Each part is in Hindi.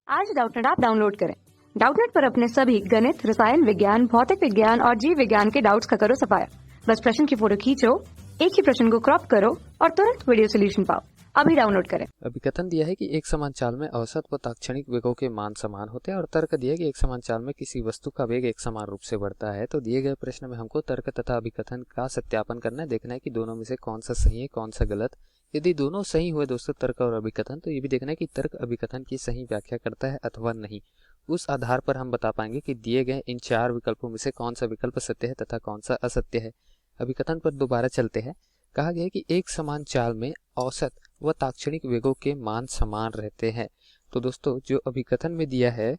आज डाउटनेट ऐप डाउनलोड करें। डाउटनेट पर अपने सभी गणित, रसायन विज्ञान, भौतिक विज्ञान और जीव विज्ञान के डाउट्स का करो सफाया। बस प्रश्न की फोटो खींचो, एक ही प्रश्न को क्रॉप करो और तुरंत वीडियो सोल्यूशन पाओ। अभी डाउनलोड करें। अभिकथन दिया है कि एक समान चाल में औसत व ताक्षणिक वेगों के मान समान होते हैं और तर्क दिया है कि एक समान चाल में किसी वस्तु का वेग एक समान रूप से बढ़ता है। तो दिए गए प्रश्न में हमको तर्क तथा अभिकथन का सत्यापन करना है, देखना है कि दोनों में से कौन सा सही है कौन सा गलत। यदि दोनों सही हुए दोस्तों तर्क और अभिकथन, तो ये भी देखना है कि तर्क अभिकथन की सही व्याख्या करता है अथवा नहीं। उस आधार पर हम बता पाएंगे कि दिए गए इन चार विकल्पों में से कौन सा विकल्प सत्य है तथा कौन सा असत्य है। अभिकथन पर दोबारा चलते हैं। कहा गया है कि एक समान चाल में औसत व ताक्षणिक वेगों के मान समान रहते हैं। तो दोस्तों जो अभिकथन में दिया है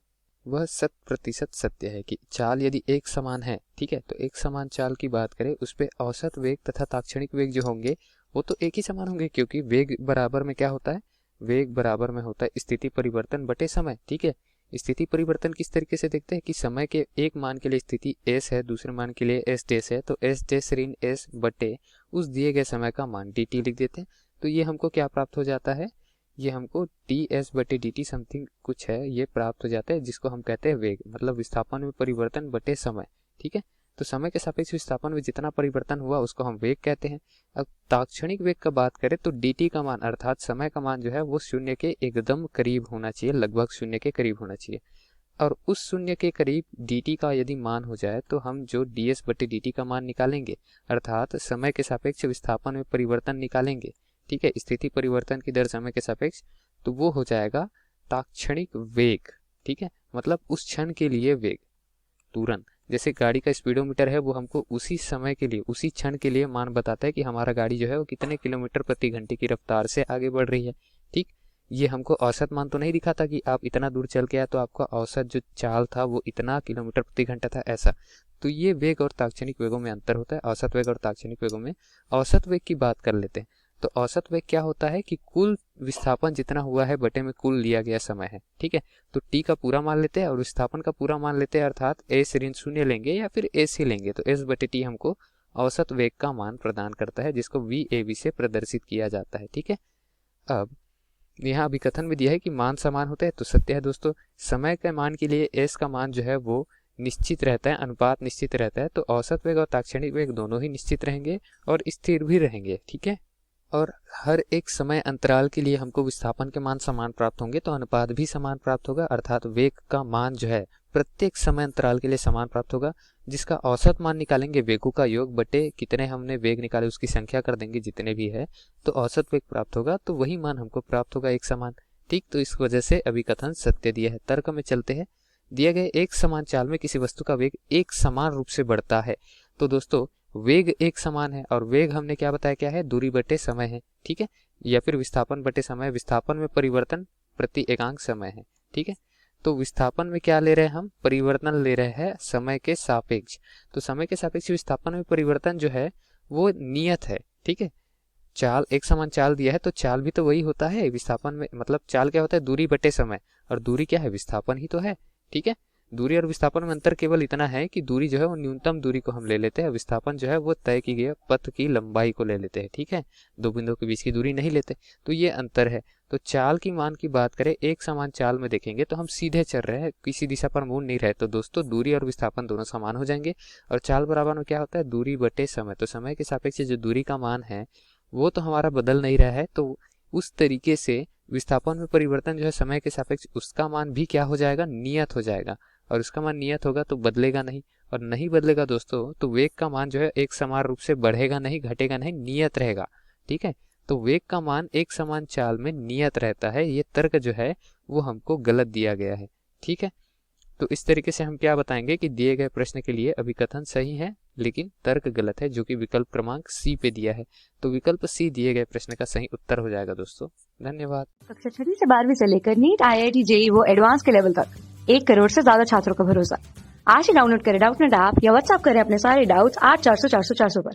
वह 100% सत्य है कि चाल यदि एक समान है, ठीक है, तो एक समान चाल की बात करें उस पे औसत वेग तथा ताक्षणिक वेग जो होंगे वो तो एक ही समान होंगे, क्योंकि वेग बराबर में क्या होता है, वेग बराबर में होता है स्थिति परिवर्तन बटे समय। ठीक है, स्थिति परिवर्तन किस तरीके से देखते हैं कि समय के एक मान के लिए स्थिति s है, दूसरे मान के लिए s डैश है, तो s डैश ऋण s बटे उस दिए गए समय का मान dt लिख देते हैं। तो ये हमको क्या प्राप्त हो जाता है, ये हमको ds बटे dt समथिंग कुछ है ये प्राप्त हो जाता है, जिसको हम कहते हैं वेग, मतलब विस्थापन में परिवर्तन बटे समय। ठीक है, तो समय के सापेक्ष विस्थापन में जितना परिवर्तन हुआ उसको हम वेग कहते हैं। अब ताक्षणिक वेग का बात करें तो dt का मान अर्थात समय का मान जो है वो शून्य के एकदम करीब होना चाहिए, लगभग शून्य के करीब होना चाहिए। और उस शून्य के करीब dt का यदि मान हो जाए तो हम जो ds बटे dt का मान निकालेंगे अर्थात समय के सापेक्ष विस्थापन में परिवर्तन निकालेंगे, ठीक है, स्थिति परिवर्तन की दर समय के सापेक्ष, तो वो हो जाएगा ताक्षणिक वेग। ठीक है, मतलब उस क्षण के लिए वेग तुरंत, जैसे गाड़ी का स्पीडोमीटर है वो हमको उसी समय के लिए उसी क्षण के लिए मान बताता है कि हमारा गाड़ी जो है वो कितने किलोमीटर प्रति घंटे की रफ्तार से आगे बढ़ रही है। ठीक, ये हमको औसत मान तो नहीं दिखाता कि आप इतना दूर चल के आए तो आपका औसत जो चाल था वो इतना किलोमीटर प्रति घंटा था, ऐसा। तो ये वेग और ताक्षणिक वेगों में अंतर होता है, औसत वेग और ताक्षणिक वेगों में। औसत वेग की बात कर लेते हैं। तो औसत वेग क्या होता है कि कुल विस्थापन जितना हुआ है बटे में कुल लिया गया समय है। ठीक है, तो t का पूरा मान लेते हैं और विस्थापन का पूरा मान लेते हैं, अर्थात s ऋण शून्य लेंगे या फिर s ही लेंगे, तो s बटे t हमको औसत वेग का मान प्रदान करता है, जिसको VAV से प्रदर्शित किया जाता है। ठीक है, अब यहाँ अभिकथन में दिया है कि मान समान होते हैं, तो सत्य है दोस्तों। समय के मान के लिए s का मान जो है वो निश्चित रहता है, अनुपात निश्चित रहता है, तो औसत वेग और ताक्षणिक वेग दोनों ही निश्चित रहेंगे और स्थिर भी रहेंगे। ठीक है, और हर एक समय अंतराल के लिए हमको विस्थापन के मान समान प्राप्त होंगे, तो अनुपात भी समान प्राप्त होगा, अर्थात वेग का मान जो है प्रत्येक समय अंतराल के लिए समान प्राप्त होगा, जिसका औसत मान निकालेंगे वेगों का योग बटे कितने हमने वेग निकाले उसकी संख्या कर देंगे जितने भी है, तो औसत वेग प्राप्त होगा, तो वही मान हमको प्राप्त होगा एक समान। ठीक, तो इस वजह से अभिकथन सत्य दिया है। तर्क में चलते हैं। दिया गया एक समान चाल में किसी वस्तु का वेग एक समान रूप से बढ़ता है। तो दोस्तों वेग एक समान है और वेग हमने क्या बताया, क्या है, दूरी बटे समय है। ठीक है, या फिर विस्थापन बटे समय, विस्थापन में परिवर्तन प्रति एकांक समय है। ठीक है, तो विस्थापन में क्या ले रहे हैं हम, परिवर्तन ले रहे हैं समय के सापेक्ष। तो समय के सापेक्ष विस्थापन में परिवर्तन जो है वो नियत है। ठीक है, चाल एक समान चाल दिया है तो चाल भी तो वही होता है विस्थापन में, मतलब चाल क्या होता है, दूरी बटे समय, और दूरी क्या है, विस्थापन ही तो है। ठीक है, दूरी और विस्थापन में अंतर केवल इतना है कि दूरी जो है वो न्यूनतम दूरी को हम ले लेते हैं, विस्थापन जो है वो तय की गई पथ की लंबाई को ले लेते हैं। ठीक है, दो बिंदुओं के बीच की दूरी नहीं लेते, तो ये अंतर है। तो चाल की मान की बात करें एक समान चाल में देखेंगे तो हम सीधे चल रहे हैं, किसी दिशा पर मुड़ नहीं रहे, तो दोस्तों दूरी और विस्थापन दोनों समान हो जाएंगे। और चाल बराबर में क्या होता है, दूरी बटे समय, तो समय के सापेक्ष जो दूरी का मान है वो तो हमारा बदल नहीं रहा है, तो उस तरीके से विस्थापन में परिवर्तन जो है समय के सापेक्ष उसका मान भी क्या हो जाएगा, नियत हो जाएगा, और उसका मान नियत होगा तो बदलेगा नहीं, और नहीं बदलेगा दोस्तों तो वेग का मान जो है एक समान रूप से बढ़ेगा नहीं, घटेगा नहीं, नियत रहेगा। ठीक है, तो वेग का मान एक समान चाल में नियत रहता है। ये तर्क जो है वो हमको गलत दिया गया है। ठीक है, तो इस तरीके से हम क्या बताएंगे कि दिए गए प्रश्न के लिए अभिकथन सही है लेकिन तर्क गलत है, जो कि विकल्प क्रमांक सी पे दिया है। तो विकल्प सी दिए गए प्रश्न का सही उत्तर हो जाएगा दोस्तों। धन्यवाद। कक्षा 6 से 12वीं से लेकर नीट, IIT, JEE वो एडवांस के लेवल तक 1 करोड़ से ज्यादा छात्रों का भरोसा। आज ही डाउनलोड करें डाउटनेट ऐप या व्हाट्सएप करें अपने सारे डाउट्स 8400 400 400 पर।